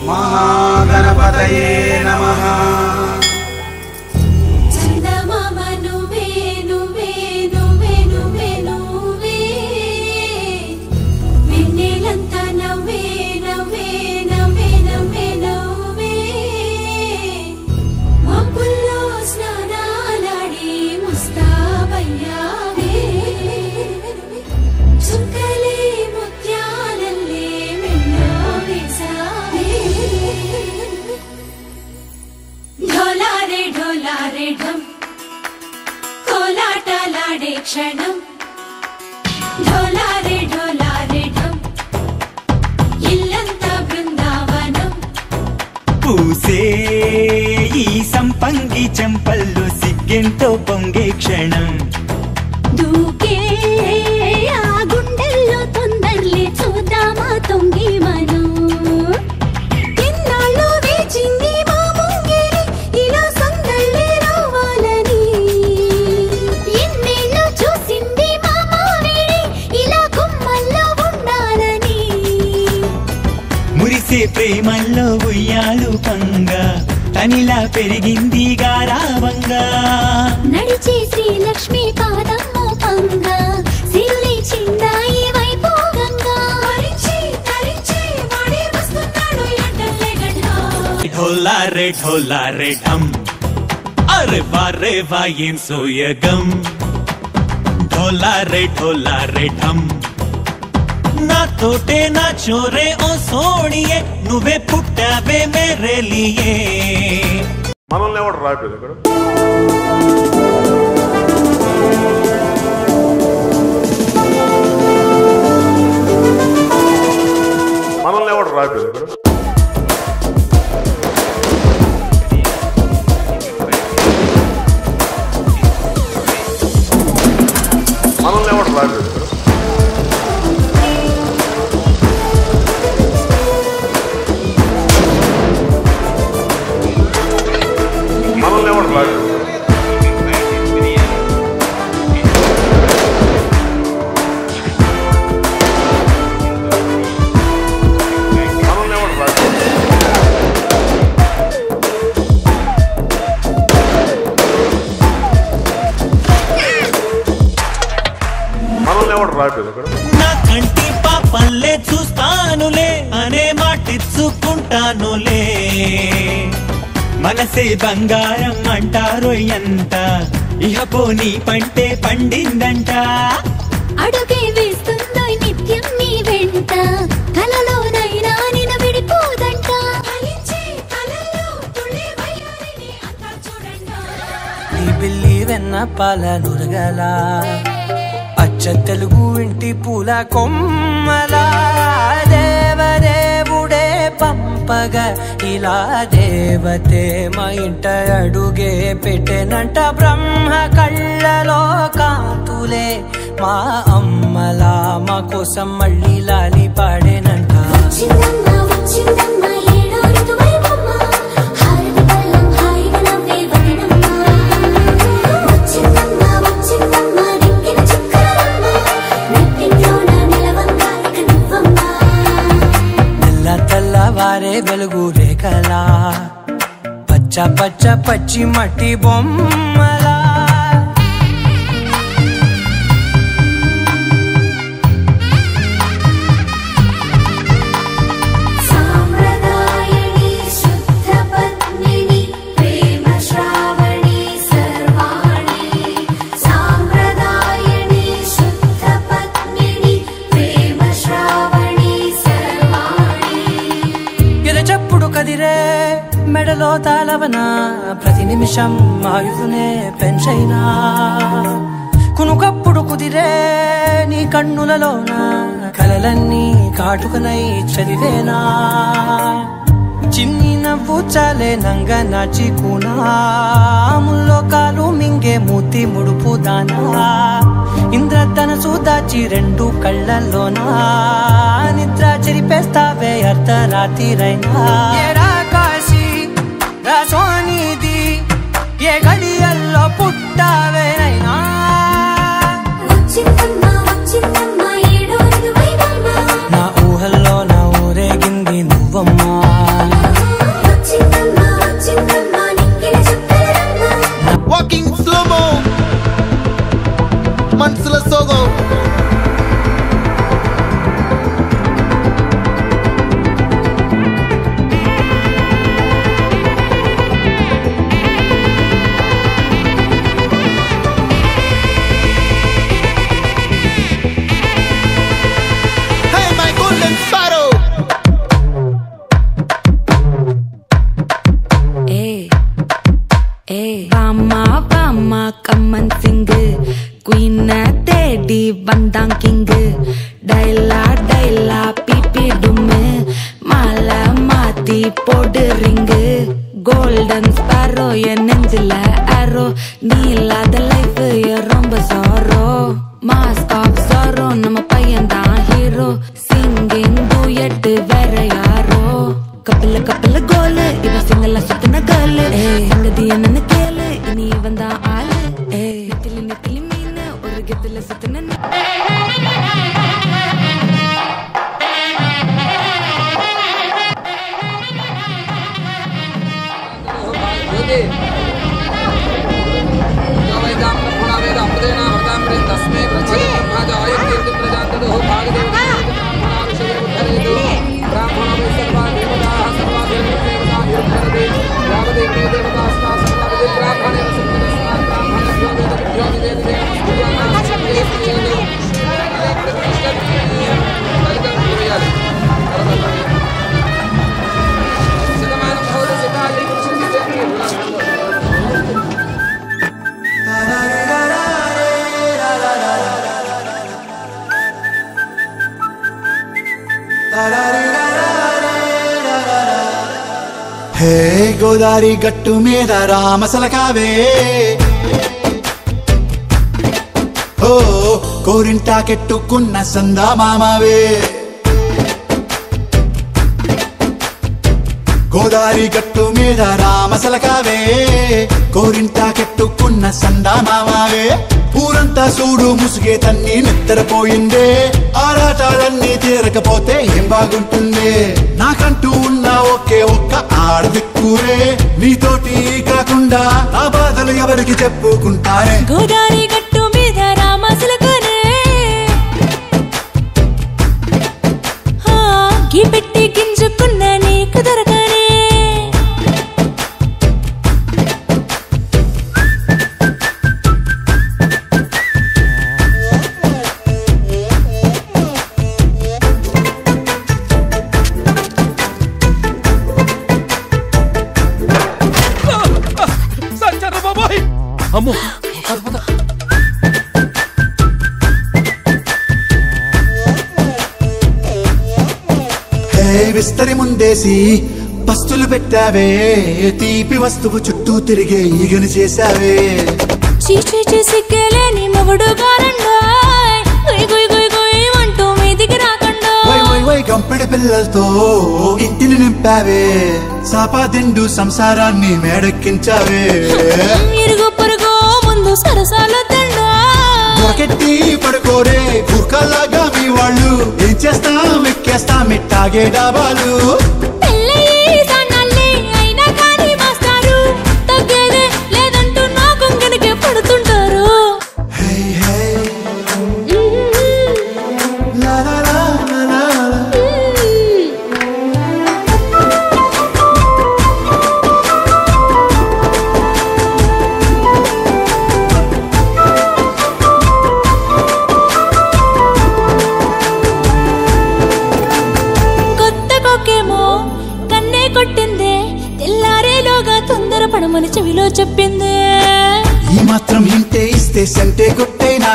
మహాగణపతయే నమః. కోలాటలాడే క్షణం ఢోలారే ఢోలారే ఢమ్ ఇల్లంతా బృందావనం పూసే ఈ సంపంగి చెంపల్లో సిగ్గెంతో పొంగే క్షణం దూకే ఆ గుండెల్లో తొందరలే చూద్దామా తొంగి మనం ఎన్నాళ్ళు వేచింది మా ముంగిరి ఇలా సందళ్ళే రావాలని ఎన్నేళ్ళు చూసింది మా మావిడి ఇలా గుమ్మల్లో ఉండాలని మురిసే ప్రేమల్లో ఉయ్యాలు పంగా తనిలా పెరిగింది గారావంగా నడిచే శ్రీలక్ష్మి పాదమ్మో పంగా సిరులే చిందాయి వైభోగంగా తరించి వాడే వస్తున్నాడు ఎండలే గడ్డ ఢోలారే ఢోలారే ఢమ్ అరే వారే వాయేం సోయగం ఢోలారే ఢోలారే ఢమ్ నా తోటే నా చోరే ఓ సోణియే నువ్వే పుట్టావే మేరే లియే. మనల్ని ఎవడు రాయలేదు ఇక్కడ, మనల్ని ఎవడు రాయలేదు ఇక్కడ, మనల్ని ఎవడు రాయలేదు ఇక్కడ, మనల్ని ఎవడు రాయలేదు నా కంటి పాపల్లే చూస్తానులే అనే మాటిచ్చుకుంటానులే మనసే బంగారం అంటారో ఎంత ఇహ పోనీ పంటే పండిందంట అడుగే వేస్తుందో నిత్యం నీ వెంట కలలోనైనా నిన్ను విడిపోదంట నీ బిల్లి వెన్న పాల నురగల అచ్చ తెలుగు ఇంటి పూల కొమ్మలా దేవదేవుడే పంపగా ఇలా దేవతే మా ఇంట అడుగే పెట్టెనంట బ్రహ్మ కళ్ళలో కాంతులే మా అమ్మలా మా కోసం మళ్ళీ లాలి పాడేనంట. తెల్లవారే వెలుగు రేఖలా పచ్చ పచ్చ పచ్చి మట్టి బొమ్మలా కదిరే మెడలో తాళవన ప్రతి నిమిషం ఆయుధునే పెంచైనా కునుకప్పుడు కుదిరే నీ కన్నులలోన కలలన్నీ కాటుకనై చదివేనా చిన్ని నవ్వు చాలే నంగ నాచి కూనాముల్లో కాలు మింగే మూతి ముడుపు దానా ఇంద్రధనసు దాచి రెండు కళ్ళల్లోనా నిద్ర చెరిపేస్తావే అర్ధరాత్రిరైనా ఏరా కాశీ రా సోనిది ఏ గడియల్లో పుట్టావేనైనా నా ఊహల్లో నా ఊరేగింది నువ్వమ్మా. தான் கிங்கு டைலா டைலா பிபி டும்மு மாலை மாத்தி போடு ரிங்கு கோல்டன் ஸ்பாரோ என் நெஞ்சில ஆரோ நீ இல்லாத லைஃப் ரொம்ப சாரோ மாஸ்க் ஆஃப் சாரோ நம்ம பையன் தான் ஹீரோ சிங்கிங் டூயட் வேற யாரோ கப்பல கப்பல கோலு இவ சிங்கல சுத்தின கேர்ளு சங்கதி என்னன்னு கேளு இனி இவன் தான் ஆளு நெத்திலி நெத்திலி மீன் ஒரு கெத்துல சுத்தின హే గోదారి గట్టు మీద రామసలకావే ఓ కోరింటా కెట్టుకున్న సందా మామావే గోదారి గట్టు మీద రామసలకావే కోరింటా కెట్టుకున్న సందా మామావే ఊరంతా చూడు ముసుగే తన్ని నిద్రపోయిందే ఆరాటాలన్నీ తీరకపోతే ఏం బాగుంటుంది నాకంటూ ఉన్న ఒకే ఒక్క ఆడదిక్కురే నీతోటి కాకుండా నా బాధలు ఎవరికి చెప్పుకుంటారే గోదారి గట్టు మీద రామసలకానే గీ పెట్టి గింజుకున్న నీకు దొరకనే అమ్మో హే విస్తరి ముందేసి పస్తులు పెట్టావే తీపి వస్తువు చుట్టూ తిరిగే ఈగని చేశావే చీచీ చేసి కేలేని మొగుడు గారండా గుయ్ గుయ్ గుయ్ గుయ్ అంటూ మీదికి రాకండా వై వై వై గంపెడి పిల్లలతో ఇంటిని నింపావే సాపాదిండు సంసారాన్ని మేడెక్కించావే ఇరుగు పొరుగు ముందు సరసాలు తండా దొరకెట్టి పడుకోరే కుర్కల్లాగా మీ వాళ్ళు ఏం చేస్తాం ఎక్కేస్తాం ఇట్టాగే డాబాలు పెళ్ళయి సన్నాళ్ళే అయినా కానీ మాస్తారు తగ్గేదే లేదంటూ నా కొంగనికి పడుతుంటారు హే హే లా లా లా లా లా లా. కొత్త కొక్కేమో కన్నే కొట్టిందే తెల్లారేలోగా తొందర పడమని చెవిలో చెప్పిందే ఈ మాత్రం ఇంటే ఇస్తే సంటే కొట్టేనా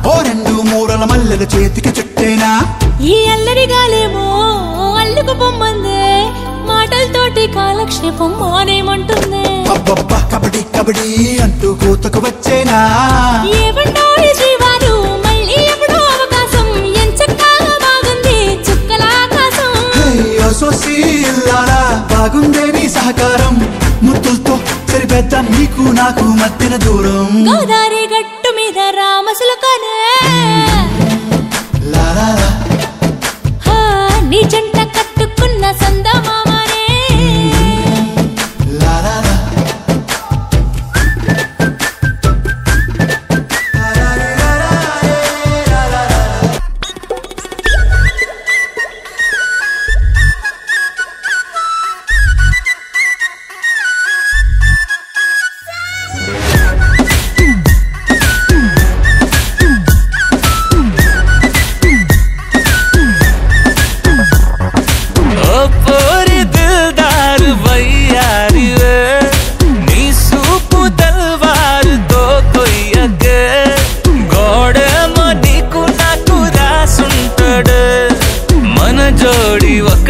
ఓ రెండు మూరల మల్లెల చేతికి చుట్టేనా ఈ అల్లరి గాలేమో అల్లుకు పొమ్మందే మాటలతోటి కాలక్షేపం మానేమంటుంది అబ్బబ్బా కబడ్డీ కబడ్డీ అంటూ కూతకు వచ్చేనా ఏమంటారు శ్రీవారు మళ్ళీ ఎప్పుడో అవకాశం ఎంచక్కా బాగుంది చుక్కల ఆకాశం సోసి ఇల్లారా బాగుందే నీ సహకారం ముద్దులతో సరిపెద్దాం నీకు నాకు మధ్యన దూరం గోదారి గట్టు మీద రామసలకానే లా లా లా. నీ జంట కట్టుకున్న సందమామనే లా లా లా.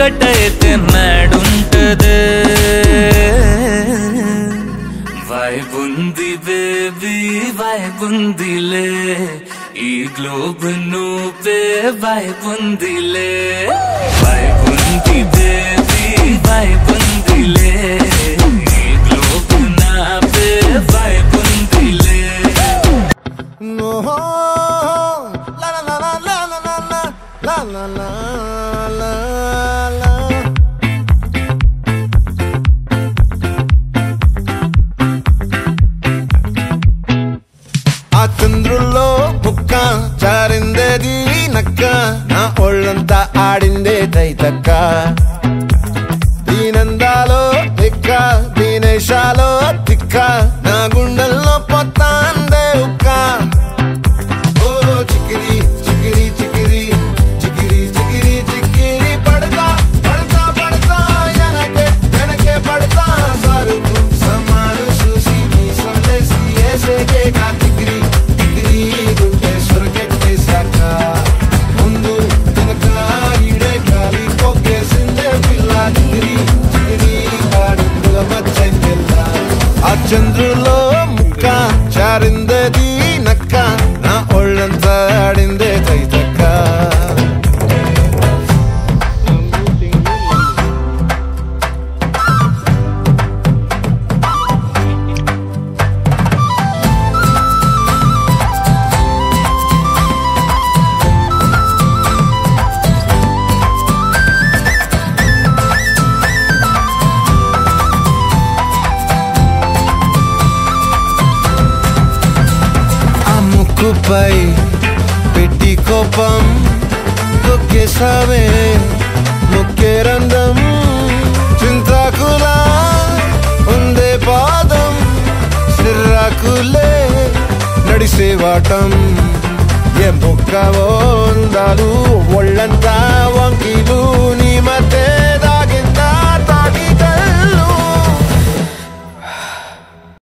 ఒక్కటైతే నాడుంటదే వైబుంది బేబీ వైబుందిలే ఈ గ్లోబ్ నువ్వే వైబుందిలే వైబుంది బేబీ వైబుందిలే ఈ గ్లోబ్ నావే వైబుందిలే ఆ చంద్రుల్లో బుక్క జారిందేది నక్క నా ఒళ్ళంతా ఆడిందే తైతక్క దీనందాలో తిక్క దీనేశాలో తిక్క నా గుండెల్లో పొత్తాందే ఉక్క ఓ చికిరి చికిరి చికిరి చికిరి చికిరి చికిరి పడతా పడతా పడతా వెనకే వెనకే పడతా సరుకు సమాను చూసి నీ సందేశి ఏసేకే కాతిగిరి టిగిరి గుంటే సొరకెట్టేశాక ముందు వెనక ఈడే గాలి కొక్కేసిందే పిల్ల చిగిరి చిగిరి ఆడుకుల మచ్చంకెళ్ళ ఆ చంద్రులో ముక్క చారిందేది నక్క నా ఒళ్ళంతా ఆడిందే తైతక్క ముక్కుపై పెట్టి కోపం తొక్కేసావే ముక్కే రంధ్రం చింతాకులా ఉందే పాదం సిర్రాకులే నడిసేవాటం ఏ ముక్కవో అందాలు ఒళ్ళంతా వంకి